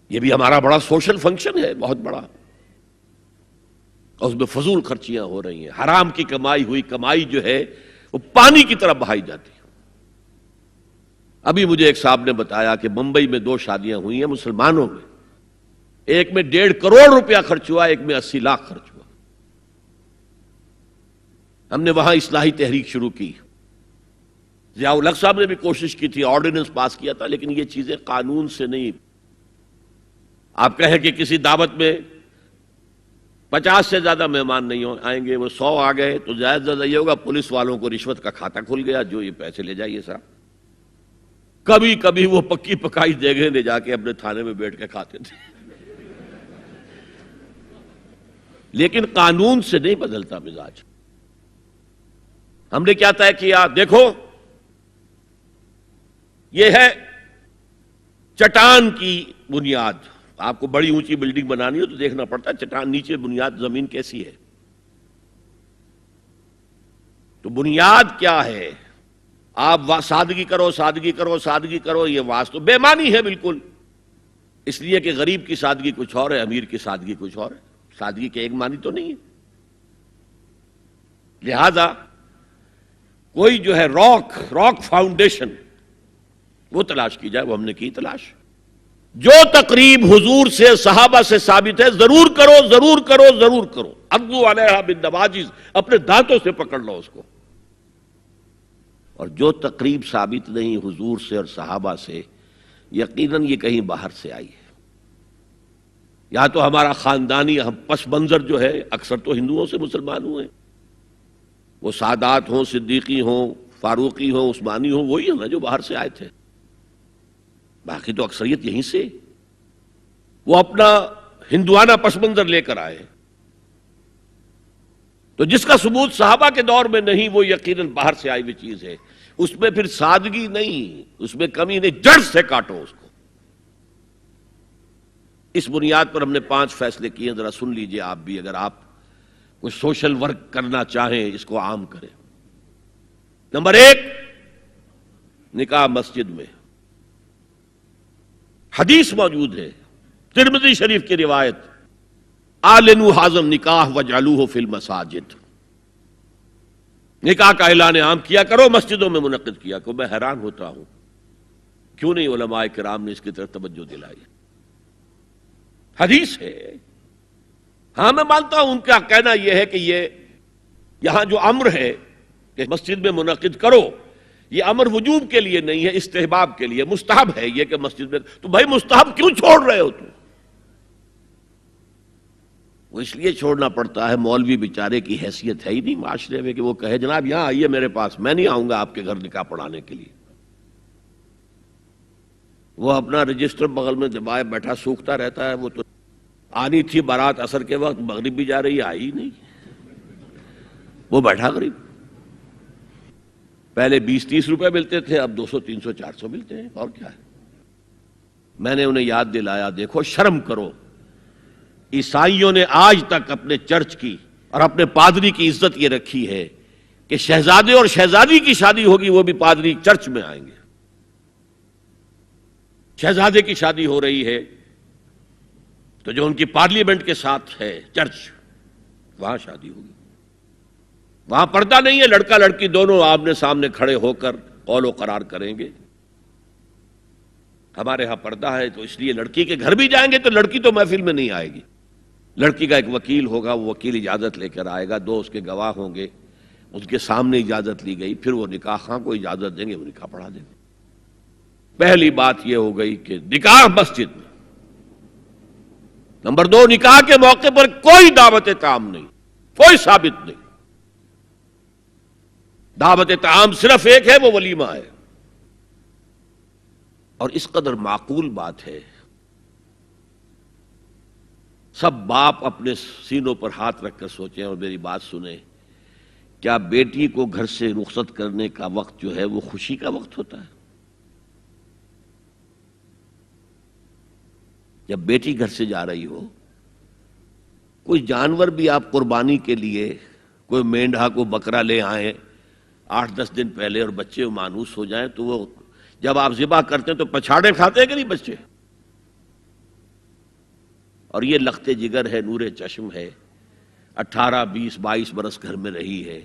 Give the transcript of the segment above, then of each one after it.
یہ بھی ہمارا بڑا سوشل فنکشن ہے، بہت بڑا، اور اس میں فضول خرچیاں ہو رہی ہیں، حرام کی کمائی ہوئی کمائی جو ہے وہ پانی کی طرح بہائی جاتی ہے۔ ابھی مجھے ایک صاحب نے بتایا کہ ممبئی میں 2 شادیاں ہوئی ہیں مسلمانوں میں، ایک میں 1.5 کروڑ روپیہ خرچ ہوا، ایک میں 80 لاکھ خرچ ہوا۔ ہم نے وہاں اصلاحی تحریک شروع کی، ضیاء الحق صاحب نے بھی کوشش کی تھی، آرڈیننس پاس کیا تھا، لیکن یہ چیزیں قانون سے نہیں۔ آپ کہیں کہ کسی دعوت میں 50 سے زیادہ مہمان نہیں آئیں گے، وہ 100 آ گئے تو زیادہ سے زیادہ یہ ہوگا پولیس والوں کو رشوت کا کھاتا کھل گیا، جو یہ پیسے لے جائیے صاحب۔ کبھی کبھی وہ پکی پکائی دیگیں لے جا کے اپنے تھانے میں بیٹھ کے کھاتے تھے، لیکن قانون سے نہیں بدلتا مزاج۔ ہم نے کیا طے کیا؟ دیکھو یہ ہے چٹان کی بنیاد۔ آپ کو بڑی اونچی بلڈنگ بنانی ہو تو دیکھنا پڑتا ہے چٹان نیچے بنیاد زمین کیسی ہے۔ تو بنیاد کیا ہے؟ آپ سادگی کرو، سادگی کرو، سادگی کرو، یہ واسطہ بے معنی ہے بالکل، اس لیے کہ غریب کی سادگی کچھ اور ہے، امیر کی سادگی کچھ اور ہے، سادگی کے ایک معنی تو نہیں ہے۔ لہذا کوئی جو ہے راک فاؤنڈیشن وہ تلاش کی جائے، وہ ہم نے کی تلاش۔ جو تقریب حضور سے صحابہ سے ثابت ہے ضرور کرو، ضرور کرو، ضرور کرو، عضوا علیہا بالنواجذ، اپنے دانتوں سے پکڑ لو اس کو۔ اور جو تقریب ثابت نہیں حضور سے اور صحابہ سے، یقیناً یہ کہیں باہر سے آئی ہے، یا تو ہمارا خاندانی پس منظر جو ہے، اکثر تو ہندوؤں سے مسلمان ہوئے، وہ سادات ہوں، صدیقی ہوں، فاروقی ہوں، عثمانی ہوں، وہی ہیں نا جو باہر سے آئے تھے، باقی تو اکثریت یہیں سے، وہ اپنا ہندوانہ پس منظر لے کر آئے۔ تو جس کا ثبوت صحابہ کے دور میں نہیں، وہ یقیناً باہر سے آئی ہوئی چیز ہے، اس میں پھر سادگی نہیں، اس میں کمی نہیں، جڑ سے کاٹو اس کو۔ اس بنیاد پر ہم نے 5 فیصلے کیے، ذرا سن لیجئے آپ بھی، اگر آپ کوئی سوشل ورک کرنا چاہیں اس کو عام کریں۔ نمبر 1، نکاح مسجد میں۔ حدیث موجود ہے، ترمذی شریف کی روایت، اعلنوا ھذا النکاح واجعلوہ فی المساجد، نکاح کا اعلان عام کیا کرو، مسجدوں میں منعقد کیا کرو۔ میں حیران ہوتا ہوں کیوں نہیں علماء کرام نے اس کی طرف توجہ دلائی۔ حدیث ہے، ہاں میں مانتا ہوں ان کا کہنا یہ ہے کہ یہ یہاں جو امر ہے کہ مسجد میں منعقد کرو، یہ امر وجوب کے لیے نہیں ہے، استحباب کے لیے، مستحب ہے یہ کہ مسجد میں۔ تو بھائی مستحب کیوں چھوڑ رہے ہو تم؟ وہ اس لیے چھوڑنا پڑتا ہے، مولوی بیچارے کی حیثیت ہے ہی نہیں معاشرے میں کہ وہ کہے جناب یہاں آئیے میرے پاس، میں نہیں آؤں گا آپ کے گھر نکاح پڑھانے کے لیے۔ وہ اپنا رجسٹر بغل میں دبائے بیٹھا سوکھتا رہتا ہے۔ وہ تو آنی تھی بارات عصر کے وقت، مغرب بھی جا رہی ہے، آئی نہیں، وہ بیٹھا غریب۔ پہلے 20-30 روپے ملتے تھے، اب 200 300 400 ملتے ہیں، اور کیا ہے۔ میں نے انہیں یاد دلایا، دیکھو شرم کرو، عیسائیوں نے آج تک اپنے چرچ کی اور اپنے پادری کی عزت یہ رکھی ہے کہ شہزادے اور شہزادی کی شادی ہوگی وہ بھی پادری چرچ میں آئیں گے۔ شہزادے کی شادی ہو رہی ہے تو جو ان کی پارلیمنٹ کے ساتھ ہے چرچ، وہاں شادی ہوگی، وہاں پردہ نہیں ہے، لڑکا لڑکی دونوں آمنے سامنے کھڑے ہو کر قول و قرار کریں گے۔ ہمارے ہاں پردہ ہے، تو اس لیے لڑکی کے گھر بھی جائیں گے تو لڑکی تو محفل میں نہیں آئے گی، لڑکی کا ایک وکیل ہوگا، وہ وکیل اجازت لے کر آئے گا، 2 اس کے گواہ ہوں گے، اس کے سامنے اجازت لی گئی، پھر وہ نکاح خواہ کو اجازت دیں گے، وہ نکاح پڑھا دیں گے۔ پہلی بات یہ ہو گئی کہ نکاح مسجد میں۔ نمبر 2، نکاح کے موقع پر کوئی دعوت طعام نہیں، کوئی ثابت نہیں۔ دعوت طعام صرف ایک ہے، وہ ولیمہ ہے، اور اس قدر معقول بات ہے، سب باپ اپنے سینوں پر ہاتھ رکھ کر سوچیں اور میری بات سنیں، کیا بیٹی کو گھر سے رخصت کرنے کا وقت جو ہے وہ خوشی کا وقت ہوتا ہے؟ جب بیٹی گھر سے جا رہی ہو، کوئی جانور بھی آپ قربانی کے لیے، کوئی مینڈھا کو بکرا لے آئیں 8-10 دن پہلے اور بچے مانوس ہو جائیں، تو وہ جب آپ ذبح کرتے ہیں تو پچھاڑے کھاتے ہیں کہ نہیں بچے؟ اور یہ لخت جگر ہے، نور چشم ہے، 18 20 22 برس گھر میں رہی ہے،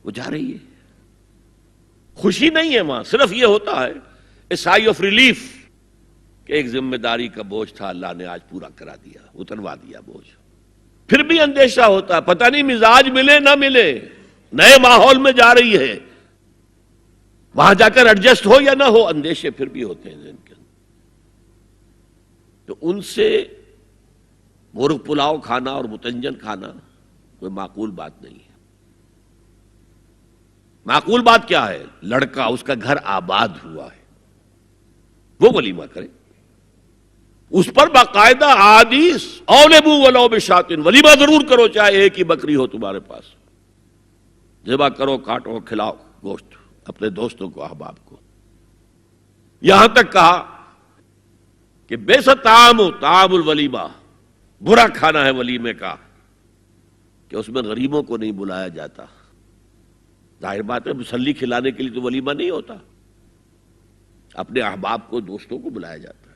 وہ جا رہی ہے. خوشی نہیں ہے وہاں، صرف یہ ہوتا ہے اے سائی آف ریلیف کہ ایک ذمہ داری کا بوجھ تھا، اللہ نے آج پورا کرا دیا، اتروا دیا بوجھ. پھر بھی اندیشہ ہوتا ہے، پتہ نہیں مزاج ملے نہ ملے، نئے ماحول میں جا رہی ہے، وہاں جا کر ایڈجسٹ ہو یا نہ ہو، اندیشے پھر بھی ہوتے ہیں ذہن کے اندر. تو ان سے مرغ پلاؤ کھانا اور متنجن کھانا کوئی معقول بات نہیں ہے. معقول بات کیا ہے؟ لڑکا، اس کا گھر آباد ہوا ہے، وہ ولیمہ کرے، اس پر باقاعدہ احادیث اولبو ولو بشاتن، ولیمہ ضرور کرو چاہے ایک ہی بکری ہو تمہارے پاس، ذبح کرو، کاٹو، کھلاؤ گوشت اپنے دوستوں کو، احباب کو. یہاں تک کہا کہ بے ست طعام الولیمہ، برا کھانا ہے ولیمے کا کہ اس میں غریبوں کو نہیں بلایا جاتا. ظاہر بات ہے، مسلی کھلانے کے لیے تو ولیمہ نہیں ہوتا، اپنے احباب کو، دوستوں کو بلایا جاتا ہے.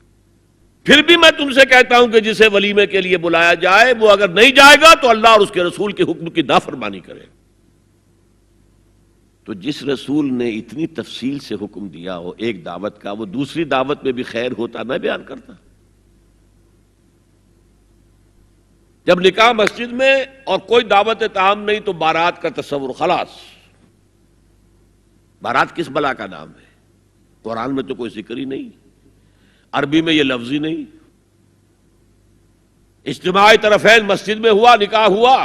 پھر بھی میں تم سے کہتا ہوں کہ جسے ولیمے کے لیے بلایا جائے وہ اگر نہیں جائے گا تو اللہ اور اس کے رسول کے حکم کی نافرمانی کرے. تو جس رسول نے اتنی تفصیل سے حکم دیا ہو ایک دعوت کا، وہ دوسری دعوت میں بھی خیر ہوتا نہ بیان کرتا. جب نکاح مسجد میں اور کوئی دعوت طعام نہیں تو بارات کا تصور، خلاص. بارات کس بلا کا نام ہے؟ قرآن میں تو کوئی ذکر ہی نہیں، عربی میں یہ لفظ ہی نہیں. اجتماع طرفین مسجد میں ہوا، نکاح ہوا.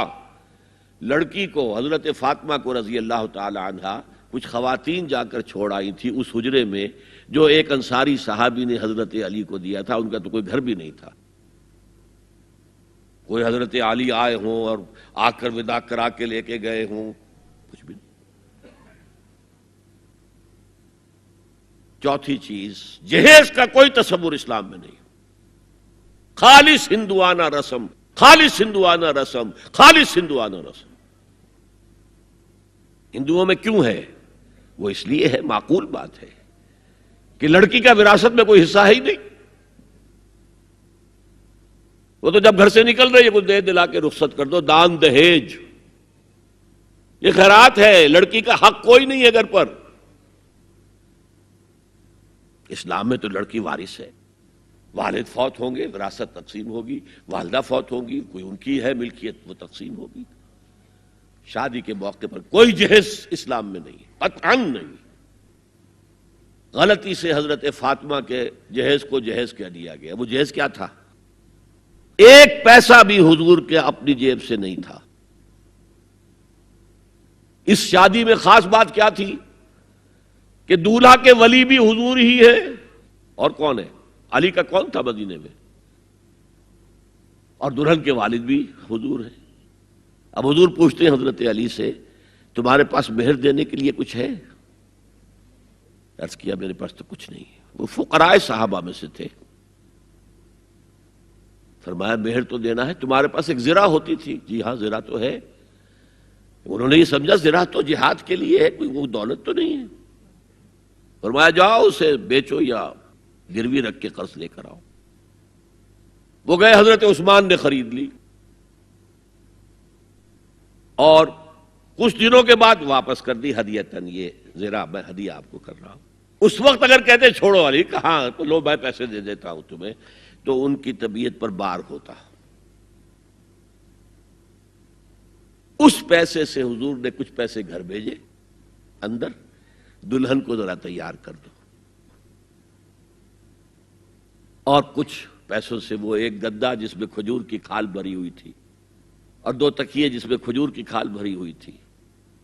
لڑکی کو، حضرت فاطمہ کو رضی اللہ تعالی عنہا، کچھ خواتین جا کر چھوڑ آئی تھی اس حجرے میں جو ایک انصاری صحابی نے حضرت علی کو دیا تھا. ان کا تو کوئی گھر بھی نہیں تھا. کوئی حضرت علی آئے ہوں اور آ کر وداع کرا کے لے کے گئے ہوں، کچھ بھی نہیں. چوتھی چیز، جہیز کا کوئی تصور اسلام میں نہیں. خالص ہندوانہ رسم، خالص ہندوانہ رسم، خالص ہندوانہ رسم. ہندوؤں میں کیوں ہے؟ وہ اس لیے ہے، معقول بات ہے کہ لڑکی کا وراثت میں کوئی حصہ ہے ہی نہیں. وہ تو جب گھر سے نکل رہی ہے کچھ دے دلا کے رخصت کر دو، دان دہیج، یہ خیرات ہے. لڑکی کا حق کوئی نہیں ہے گھر پر. اسلام میں تو لڑکی وارث ہے. والد فوت ہوں گے، وراثت تقسیم ہوگی. والدہ فوت ہوں گی، کوئی ان کی ہے ملکیت، وہ تقسیم ہوگی. شادی کے موقع پر کوئی جہیز اسلام میں نہیں، قطعاً نہیں. غلطی سے حضرت فاطمہ کے جہیز کو جہیز کہہ دیا گیا. وہ جہیز کیا تھا؟ ایک پیسہ بھی حضور کے اپنی جیب سے نہیں تھا. اس شادی میں خاص بات کیا تھی کہ دولہا کے ولی بھی حضور ہی ہے. اور کون ہے؟ علی کا کون تھا مدینے میں؟ اور دلہن کے والد بھی حضور ہیں. اب حضور پوچھتے ہیں حضرت علی سے، تمہارے پاس مہر دینے کے لیے کچھ ہے؟ عرض کیا میرے پاس تو کچھ نہیں ہے. وہ فقراء صحابہ میں سے تھے. فرمایا مہر تو دینا ہے. تمہارے پاس ایک زرہ ہوتی تھی؟ جی ہاں زرہ تو ہے. انہوں نے یہ سمجھا زرہ تو جہاد کے لیے ہے، کوئی وہ دولت تو نہیں ہے. فرمایا جاؤ اسے بیچو یا گروی رکھ کے قرض لے کر آؤ. وہ گئے، حضرت عثمان نے خرید لی اور کچھ دنوں کے بعد واپس کر دی ہدیتاً. یہ زرہ میں ہدیہ آپ کو کر رہا ہوں. اس وقت اگر کہتے چھوڑو علی، کہاں تو لو میں پیسے دے دیتا ہوں تمہیں، تو ان کی طبیعت پر بار ہوتا. اس پیسے سے حضور نے کچھ پیسے گھر بھیجے اندر، دلہن کو ذرا تیار کر دو. اور کچھ پیسوں سے وہ ایک گدا جس میں کھجور کی کھال بھری ہوئی تھی، اور 2 تکیے جس میں کھجور کی کھال بھری ہوئی تھی،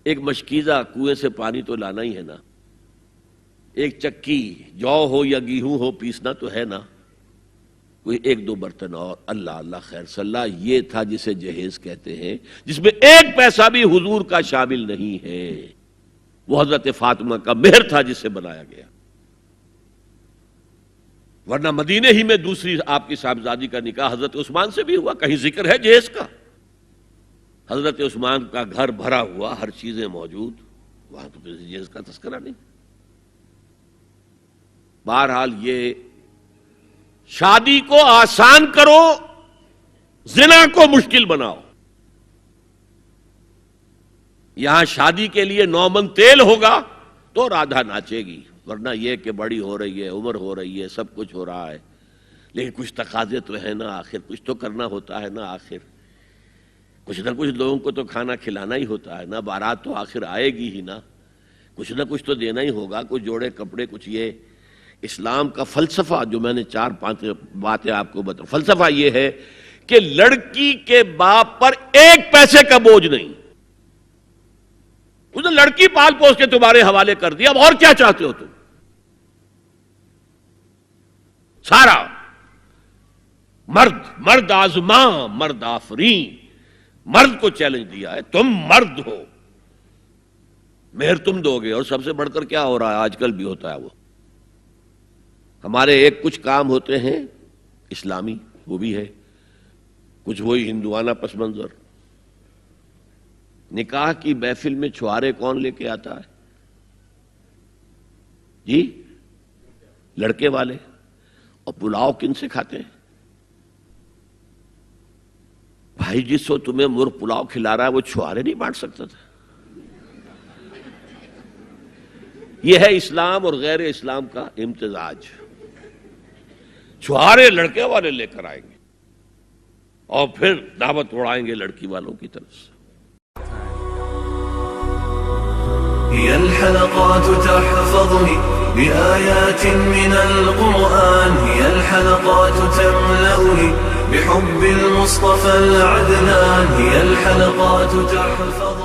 ایک مشکیزہ، کنویں سے پانی تو لانا ہی ہے نا، ایک چکی، جو ہو یا گیہوں ہو پیسنا تو ہے نا، کوئی 1-2 برتن اور. اللہ اللہ خیر صلی اللہ. یہ تھا جسے جہیز کہتے ہیں، جس میں ایک پیسہ بھی حضور کا شامل نہیں ہے. وہ حضرت فاطمہ کا مہر تھا جسے بنایا گیا. ورنہ مدینے ہی میں دوسری آپ کی صاحبزادی کا نکاح حضرت عثمان سے بھی ہوا. کہیں ذکر ہے جہیز کا؟ حضرت عثمان کا گھر بھرا ہوا، ہر چیزیں موجود، وہاں تو جہیز کا تذکرہ نہیں. بہرحال یہ شادی کو آسان کرو زنا کو مشکل بناؤ. یہاں شادی کے لیے 9 من تیل ہوگا تو رادھا ناچے گی، ورنہ یہ کہ بڑی ہو رہی ہے، عمر ہو رہی ہے، سب کچھ ہو رہا ہے، لیکن کچھ تقاضے تو ہے نا، آخر کچھ تو کرنا ہوتا ہے نا، آخر کچھ نہ کچھ لوگوں کو تو کھانا کھلانا ہی ہوتا ہے نا، بارات تو آخر آئے گی ہی نا، کچھ نہ کچھ تو دینا ہی ہوگا، کچھ جوڑے کپڑے، کچھ یہ. اسلام کا فلسفہ جو میں نے 4-5 باتیں آپ کو بتا، فلسفہ یہ ہے کہ لڑکی کے باپ پر 1 پیسے کا بوجھ نہیں. اس نے لڑکی پال پوس کے تمہارے حوالے کر دیا، اب اور کیا چاہتے ہو تم؟ سارا مرد آزماں مرد آفرین، مرد کو چیلنج دیا ہے، تم مرد ہو، مہر تم دو گے. اور سب سے بڑھ کر کیا ہو رہا ہے آج کل بھی ہوتا ہے، وہ ہمارے ایک کچھ کام ہوتے ہیں اسلامی، وہ بھی ہے کچھ وہی ہندوانہ پس منظر. نکاح کی محفل میں چھوارے کون لے کے آتا ہے جی؟ لڑکے والے. اور پلاؤ کن سے کھاتے ہیں بھائی؟ جس وہ تمہیں مرغ پلاؤ کھلا رہا ہے وہ چھوارے نہیں بانٹ سکتا تھا؟ یہ ہے اسلام اور غیر اسلام کا امتزاج. چھوارے لڑکے والے لے کر آئیں گے اور پھر دعوت اڑائیں گے لڑکی والوں کی طرف سے. هي الحلقات تحفظني بآيات من القرآن، هي الحلقات تملأني بحب المصطفى العدنان، هي الحلقات تحفظني